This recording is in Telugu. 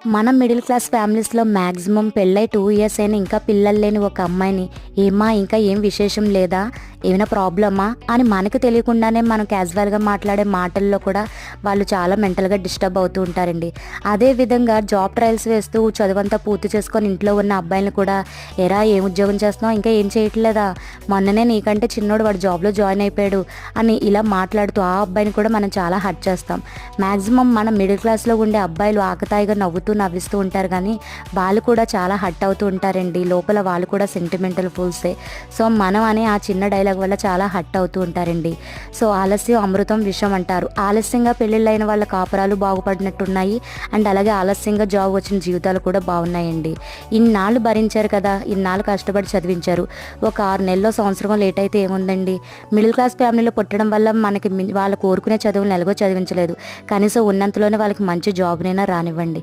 మనం మిడిల్ క్లాస్ ఫ్యామిలీస్లో మ్యాక్సిమం పెళ్ళై 2 ఇయర్స్ అయినా ఇంకా పిల్లలు లేని ఒక అమ్మాయిని, ఏమా ఇంకా ఏం విశేషం లేదా, ఏమైనా ప్రాబ్లమా అని మనకు తెలియకుండానే మనం క్యాజువల్గా మాట్లాడే మాటల్లో కూడా వాళ్ళు చాలా మెంటల్గా డిస్టర్బ్ అవుతూ ఉంటారండి. అదేవిధంగా జాబ్ ట్రయల్స్ వేస్తూ చదువంతా పూర్తి చేసుకొని ఇంట్లో ఉన్న అబ్బాయిలను కూడా, ఎరా ఏం ఉద్యోగం చేస్తున్నావు, ఇంకా ఏం చేయట్లేదా, మొన్ననే నీకంటే చిన్నోడు వాడు జాబ్లో జాయిన్ అయిపోయాడు అని ఇలా మాట్లాడుతూ ఆ అబ్బాయిని కూడా మనం చాలా హర్ట్ చేస్తాం. మ్యాక్సిమం మనం మిడిల్ క్లాస్లో ఉండే అబ్బాయిలు ఆకతాయిగా నవ్విస్తూ ఉంటారు, కానీ వాళ్ళు కూడా చాలా హర్ట్ అవుతూ ఉంటారండి. లోపల వాళ్ళు కూడా సెంటిమెంటల్ ఫూల్సే. సో మనం అనే ఆ చిన్న డైలాగ్ వల్ల చాలా హర్ట్ అవుతూ ఉంటారండి. సో ఆలస్యం అమృతం విషం అంటారు. ఆలస్యంగా పెళ్ళిళ్ళైన వాళ్ళ కాపురాలు బాగుపడినట్టున్నాయి, అండ్ అలాగే ఆలస్యంగా జాబ్ వచ్చిన జీవితాలు కూడా బాగున్నాయండి. ఇన్నాళ్ళు భరించారు కదా, ఇన్నాళ్ళు కష్టపడి చదివించారు, ఒక 6 నెలలో సంవత్సరం లేట్ అయితే ఏముందండి. మిడిల్ క్లాస్ ఫ్యామిలీలో పుట్టడం వల్ల మనకి వాళ్ళు కోరుకునే చదువులను ఎలాగో చదివించలేదు, కనీసం ఉన్నంతలోనే వాళ్ళకి మంచి జాబ్నైనా రానివ్వండి.